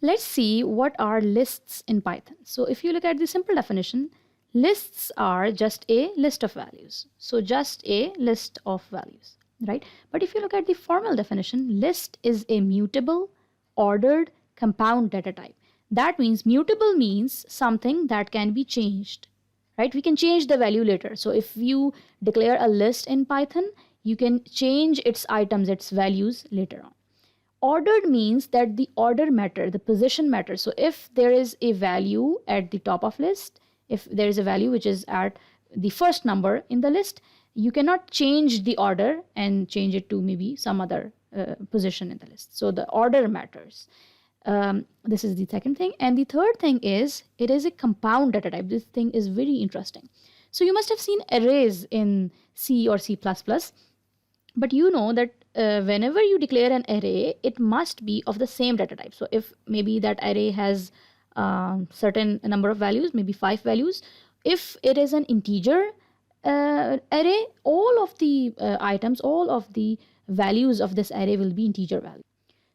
Let's see what are lists in Python. So if you look at the simple definition, lists are just a list of values. So just a list of values, right? But if you look at the formal definition, list is a mutable, ordered, compound data type. That means mutable means something that can be changed, right? We can change the value later. So if you declare a list in Python, you can change its items, its values later on. Ordered means that the order matter, the position matters. So if there is a value at the top of list, if there is a value which is at the first number in the list, you cannot change the order and change it to maybe some other position in the list. So the order matters. This is the second thing. And the third thing is it is a compound data type. This thing is very interesting. So you must have seen arrays in C or C++, but you know that whenever you declare an array, it must be of the same data type. So if maybe that array has certain number of values, maybe 5 values, if it is an integer array, all of the items, all of the values of this array will be integer values.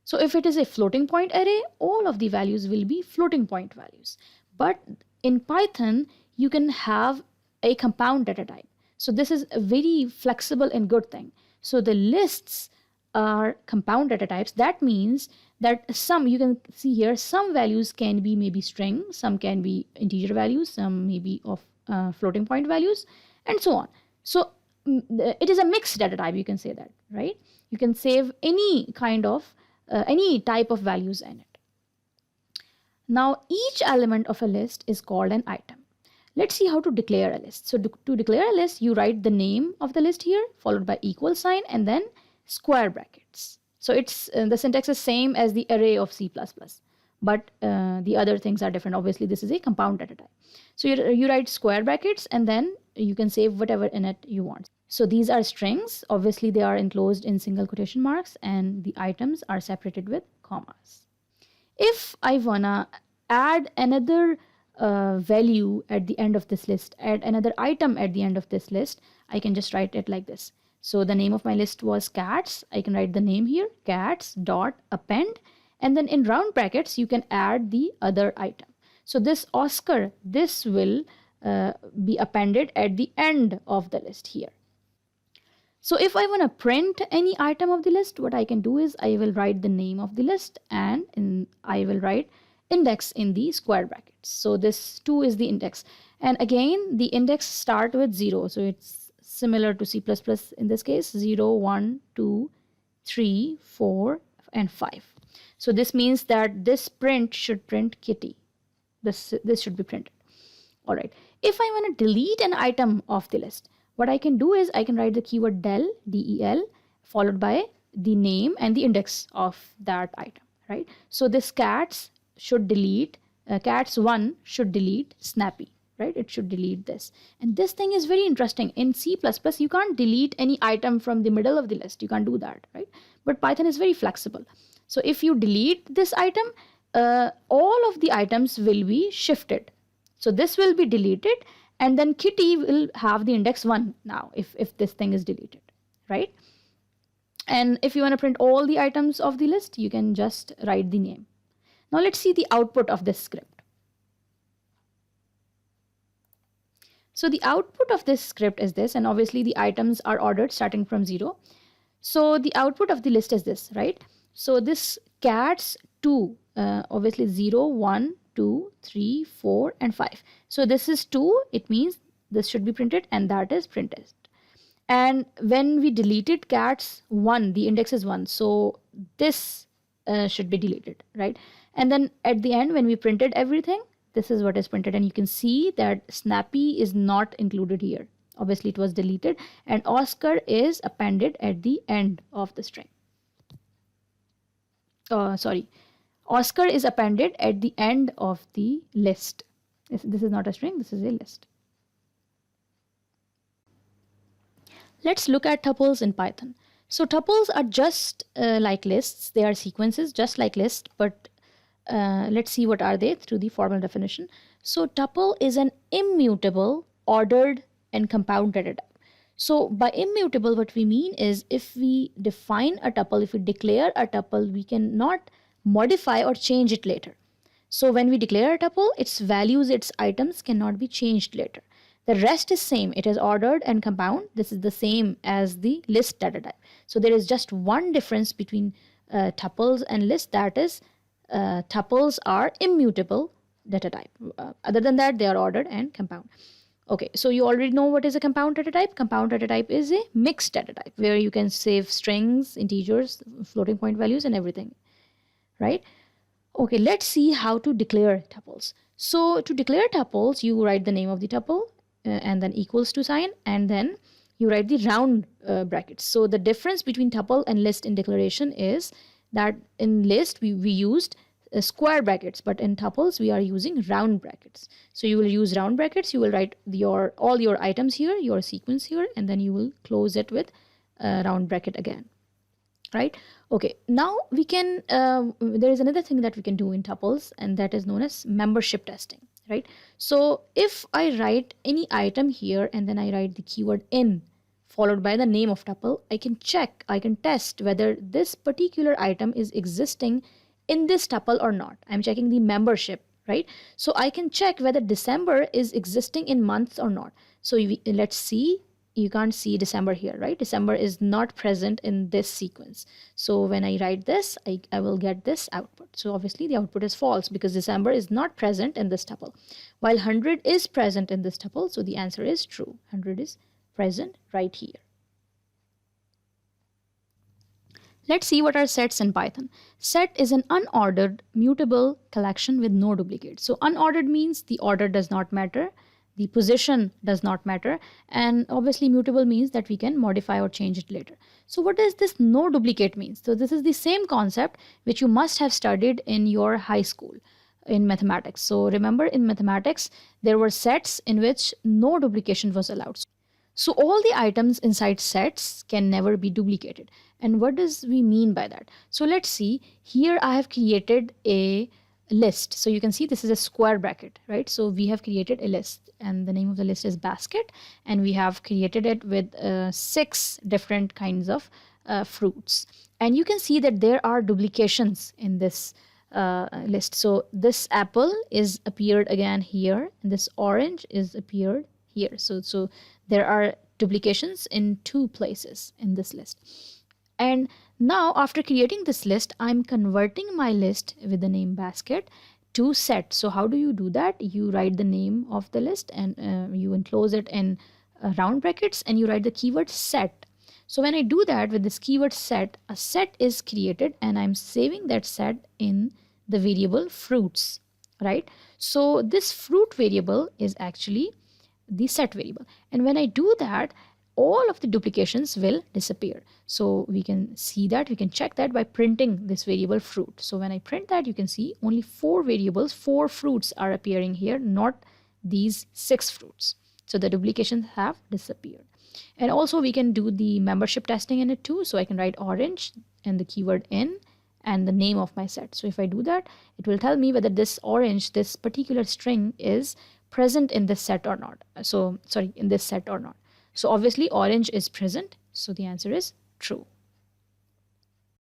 So if it is a floating point array, all of the values will be floating point values. But in Python, you can have a compound data type. So this is a very flexible and good thing. So the lists are compound data types. That means that some, you can see here, some values can be maybe string, some can be integer values, some maybe of floating point values, and so on. So it is a mixed data type, you can say that, right? You can save any kind of, any type of values in it. Now, each element of a list is called an item. Let's see how to declare a list. So to declare a list, you write the name of the list here, followed by equal sign, and then square brackets. So it's the syntax is same as the array of C++, but the other things are different. Obviously, this is a compound data type. So you write square brackets, and then you can save whatever in it you want. So these are strings. Obviously, they are enclosed in single quotation marks, and the items are separated with commas. If I wanna add another value at the end of this list, add another item at the end of this list, I can just write it like this. So the name of my list was cats. I can write the name here, cats dot append, and then in round brackets you can add the other item. So this Oscar, this will be appended at the end of the list here. So if I want to print any item of the list, what I can do is I will write the name of the list, and I will write index in the square brackets. So this 2 is the index, and again the index start with 0, so it's similar to C++ in this case, 0, 1, 2, 3, 4, and 5. So this means that this print should print kitty. This should be printed. All right. If I want to delete an item of the list, what I can do is I can write the keyword del, del, followed by the name and the index of that item, right? So this cats should delete, cats1 should delete snappy, right? It should delete this. And this thing is very interesting. In C++, you can't delete any item from the middle of the list. You can't do that, right? But Python is very flexible. So if you delete this item, all of the items will be shifted. So this will be deleted, and then kitty will have the index 1 now if this thing is deleted, right? And if you want to print all the items of the list, you can just write the name. Now let's see the output of this script. So the output of this script is this, and obviously the items are ordered starting from 0. So the output of the list is this, right? So this cats 2, obviously 0, 1, 2, 3, 4, and 5. So this is 2, it means this should be printed, and that is printed. And when we deleted cats 1, the index is 1, so this should be deleted, right? And then at the end, when we printed everything, this is what is printed, and you can see that snappy is not included here. Obviously it was deleted, and Oscar is appended at the end of the string. Oscar is appended at the end of the list. This is not a string, this is a list. Let's look at tuples in Python. So tuples are just like lists. They are sequences just like lists, but let's see what are they through the formal definition. So tuple is an immutable, ordered, and compound data type. So by immutable, what we mean is if we define a tuple, if we declare a tuple, we cannot modify or change it later. So when we declare a tuple, its values, its items cannot be changed later. The rest is same. It is ordered and compound. This is the same as the list data type. So there is just one difference between tuples and lists, that is tuples are immutable data type. Other than that, they are ordered and compound. Okay, so you already know what is a compound data type. Compound data type is a mixed data type where you can save strings, integers, floating point values, and everything, right? Okay, let's see how to declare tuples. So to declare tuples, you write the name of the tuple and then equals to sign, and then you write the round brackets. So the difference between tuple and list in declaration is that in list we used square brackets, but in tuples we are using round brackets. So you will use round brackets, you will write all your items here, your sequence here, and then you will close it with a round bracket again, right? Okay, now we can there is another thing that we can do in tuples, and that is known as membership testing, right? So if I write any item here and then I write the keyword in followed by the name of tuple, I can test whether this particular item is existing in this tuple or not. I'm checking the membership, right? So I can check whether December is existing in months or not. So let's see. You can't see December here, right? December is not present in this sequence. So when I write this, I will get this output. So obviously the output is false because December is not present in this tuple, while 100 is present in this tuple. So the answer is true. 100 is present right here. Let's see what are sets in Python. Set is an unordered, mutable collection with no duplicates. So unordered means the order does not matter, the position does not matter, and obviously mutable means that we can modify or change it later. So what does this no duplicate mean? So this is the same concept which you must have studied in your high school in mathematics. So remember, in mathematics there were sets in which no duplication was allowed. So all the items inside sets can never be duplicated. And what does we mean by that? So let's see. Here I have created a list. So you can see this is a square bracket, right? So we have created a list, and the name of the list is basket, and we have created it with 6 different kinds of fruits. And you can see that there are duplications in this list. So this apple is appeared again here, and this orange is appeared here. So there are duplications in 2 places in this list. And now after creating this list, I'm converting my list with the name basket to set. So how do you do that? You write the name of the list and you enclose it in round brackets, and you write the keyword set. So when I do that with this keyword set, a set is created, and I'm saving that set in the variable fruits, right? So this fruit variable is actually the set variable, and when I do that, all of the duplications will disappear. So we can see that, we can check that by printing this variable fruit. So when I print that, you can see only 4 variables, 4 fruits are appearing here, not these 6 fruits. So the duplications have disappeared. And also we can do the membership testing in it too. So I can write orange and the keyword in and the name of my set. So if I do that, it will tell me whether this orange, this particular string, is present in this set or not. So sorry, in this set or not. So obviously orange is present, so the answer is true.